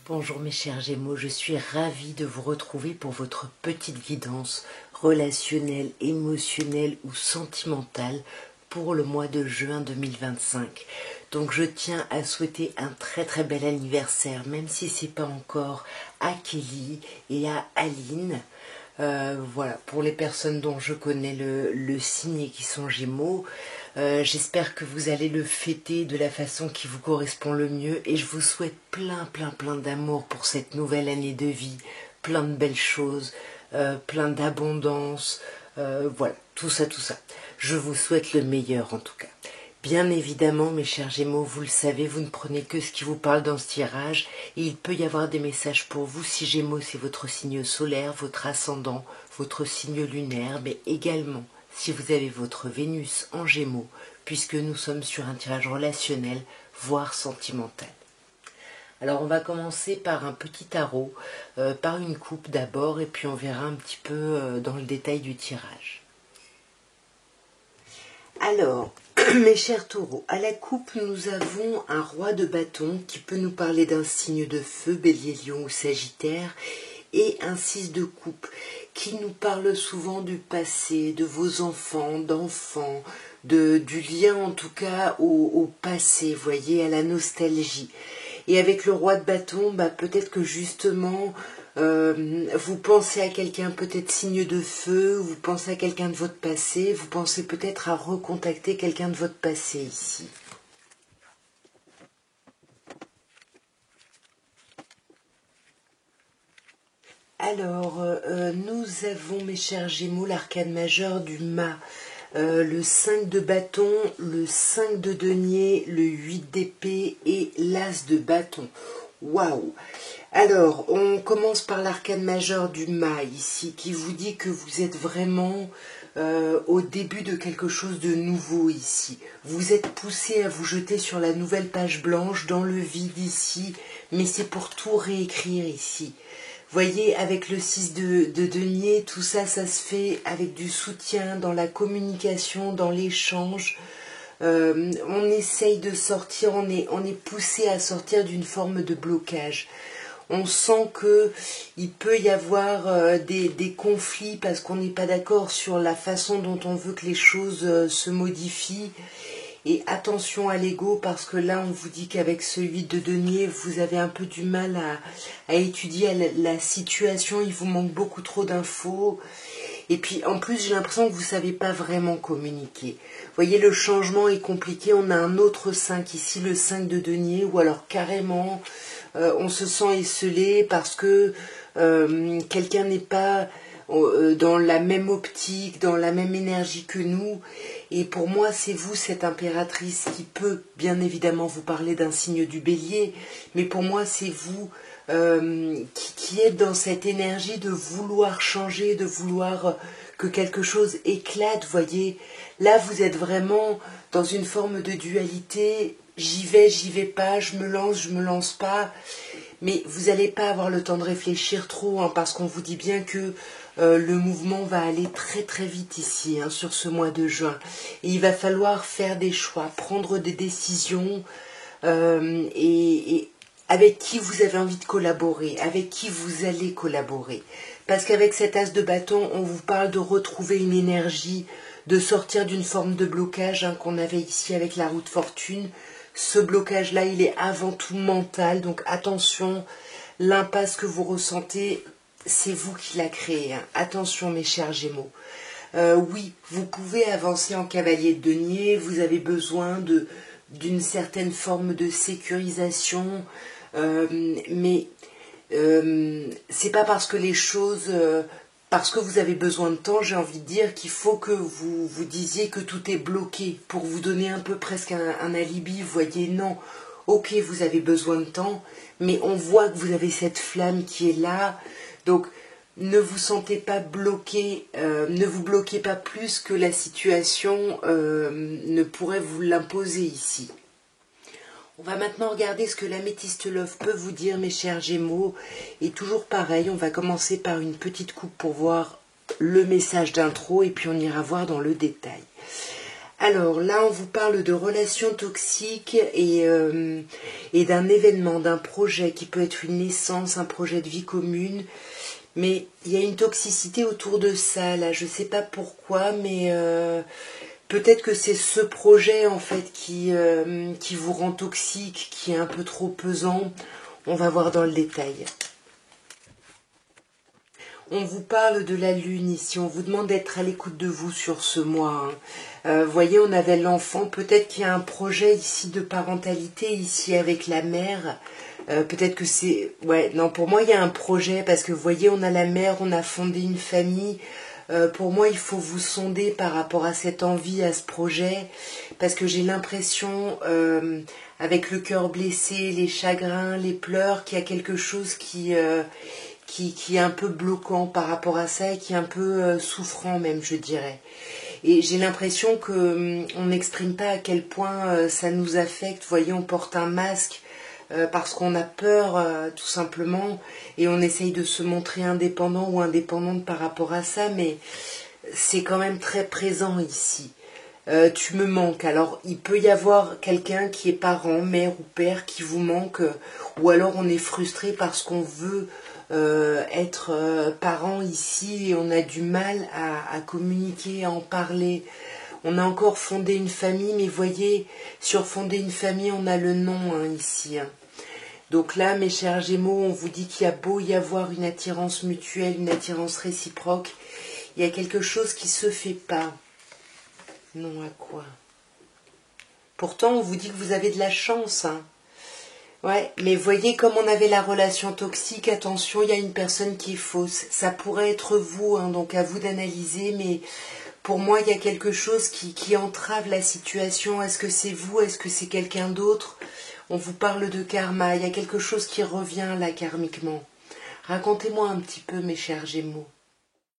Bonjour mes chers Gémeaux, je suis ravie de vous retrouver pour votre petite guidance relationnelle, émotionnelle ou sentimentale pour le mois de juin 2025. Donc je tiens à souhaiter un très bel anniversaire, même si c'est pas encore, à Kelly et à Aline. Voilà, pour les personnes dont je connais le signe et qui sont Gémeaux, j'espère que vous allez le fêter de la façon qui vous correspond le mieux et je vous souhaite plein d'amour pour cette nouvelle année de vie, plein de belles choses, plein d'abondance, voilà, tout ça. Je vous souhaite le meilleur en tout cas. Bien évidemment, mes chers Gémeaux, vous le savez, vous ne prenez que ce qui vous parle dans ce tirage. Et il peut y avoir des messages pour vous si Gémeaux, c'est votre signe solaire, votre ascendant, votre signe lunaire, mais également si vous avez votre Vénus en Gémeaux, puisque nous sommes sur un tirage relationnel, voire sentimental. Alors on va commencer par un petit tarot, par une coupe d'abord, et puis on verra un petit peu dans le détail du tirage. Alors, mes chers taureaux, à la coupe, nous avons un roi de bâton qui peut nous parler d'un signe de feu, bélier, lion ou sagittaire, et un 6 de coupe qui nous parle souvent du passé, de vos enfants, d'enfants, du lien en tout cas au passé, voyez, à la nostalgie. Et avec le roi de bâton, peut-être que justement, vous pensez à quelqu'un peut-être signe de feu, vous pensez à quelqu'un de votre passé, vous pensez peut-être à recontacter quelqu'un de votre passé ici. Alors, nous avons, mes chers Gémeaux, l'arcane majeur du mât, le 5 de bâton, le 5 de denier, le 8 d'épée et l'as de bâton. Waouh! Alors, on commence par l'arcane majeur du mât ici, qui vous dit que vous êtes vraiment au début de quelque chose de nouveau ici. Vous êtes poussé à vous jeter sur la nouvelle page blanche, dans le vide ici, mais c'est pour tout réécrire ici. Voyez, avec le 6 de denier, tout ça, ça se fait avec du soutien, dans la communication, dans l'échange. On essaye de sortir, on est poussé à sortir d'une forme de blocage. On sent que il peut y avoir des conflits parce qu'on n'est pas d'accord sur la façon dont on veut que les choses se modifient. Et attention à l'ego parce que là on vous dit qu'avec ce 8 de denier vous avez un peu du mal à étudier la situation, il vous manque beaucoup trop d'infos. Et puis en plus j'ai l'impression que vous ne savez pas vraiment communiquer. Vous voyez, le changement est compliqué, on a un autre 5 ici, le 5 de denier, ou alors carrément on se sent esselé parce que quelqu'un n'est pas dans la même optique, dans la même énergie que nous. Et pour moi, c'est vous, cette impératrice, qui peut bien évidemment vous parler d'un signe du bélier, mais pour moi, c'est vous qui êtes dans cette énergie de vouloir changer, de vouloir que quelque chose éclate, voyez. Là, vous êtes vraiment dans une forme de dualité, j'y vais pas, je me lance pas, mais vous n'allez pas avoir le temps de réfléchir trop, hein, parce qu'on vous dit bien que le mouvement va aller très vite ici, hein, sur ce mois de juin. Et il va falloir faire des choix, prendre des décisions, et avec qui vous avez envie de collaborer, avec qui vous allez collaborer. Parce qu'avec cet as de bâton, on vous parle de retrouver une énergie, de sortir d'une forme de blocage, hein, qu'on avait ici avec la roue de fortune. Ce blocage-là, il est avant tout mental, donc attention, l'impasse que vous ressentez, c'est vous qui l'a créé, hein. Attention mes chers Gémeaux. Oui, vous pouvez avancer en cavalier de denier, vous avez besoin d'une certaine forme de sécurisation, mais c'est pas parce que les choses... parce que vous avez besoin de temps, j'ai envie de dire qu'il faut que vous vous disiez que tout est bloqué pour vous donner un peu presque un alibi, vous voyez, non. Ok, vous avez besoin de temps, mais on voit que vous avez cette flamme qui est là, donc ne vous sentez pas bloqué, ne vous bloquez pas plus que la situation ne pourrait vous l'imposer ici. On va maintenant regarder ce que l'améthyste love peut vous dire, mes chers Gémeaux. Et toujours pareil, on va commencer par une petite coupe pour voir le message d'intro et puis on ira voir dans le détail. Alors là, on vous parle de relations toxiques et d'un événement, d'un projet qui peut être une naissance, un projet de vie commune. Mais il y a une toxicité autour de ça, là. Je ne sais pas pourquoi, mais peut-être que c'est ce projet, en fait, qui vous rend toxique, qui est un peu trop pesant. On va voir dans le détail. On vous parle de la lune ici, on vous demande d'être à l'écoute de vous sur ce mois. Voyez, on avait l'enfant, peut-être qu'il y a un projet ici de parentalité, ici avec la mère. Peut-être que c'est... Ouais, non, pour moi, il y a un projet, parce que vous voyez, on a la mère, on a fondé une famille. Pour moi, il faut vous sonder par rapport à cette envie, à ce projet, parce que j'ai l'impression, avec le cœur blessé, les chagrins, les pleurs, qu'il y a quelque chose qui est un peu bloquant par rapport à ça et qui est un peu souffrant même, je dirais. Et j'ai l'impression que on n'exprime pas à quel point ça nous affecte. Vous voyez, on porte un masque parce qu'on a peur, tout simplement, et on essaye de se montrer indépendant ou indépendante par rapport à ça, mais c'est quand même très présent ici. Tu me manques. Alors, il peut y avoir quelqu'un qui est parent, mère ou père, qui vous manque, ou alors on est frustré parce qu'on veut être parent ici et on a du mal à communiquer, à en parler. On a encore fondé une famille, mais voyez, sur fonder une famille, on a le nom ici. Donc là, mes chers Gémeaux, on vous dit qu'il y a beau y avoir une attirance mutuelle, une attirance réciproque, il y a quelque chose qui se fait pas. Non, à quoi? Pourtant, on vous dit que vous avez de la chance. Ouais, mais voyez, comme on avait la relation toxique, attention, il y a une personne qui est fausse. Ça pourrait être vous, donc à vous d'analyser, mais pour moi, il y a quelque chose qui entrave la situation. Est-ce que c'est vous? Est-ce que c'est quelqu'un d'autre? On vous parle de karma. Il y a quelque chose qui revient là, karmiquement. Racontez-moi un petit peu, mes chers Gémeaux.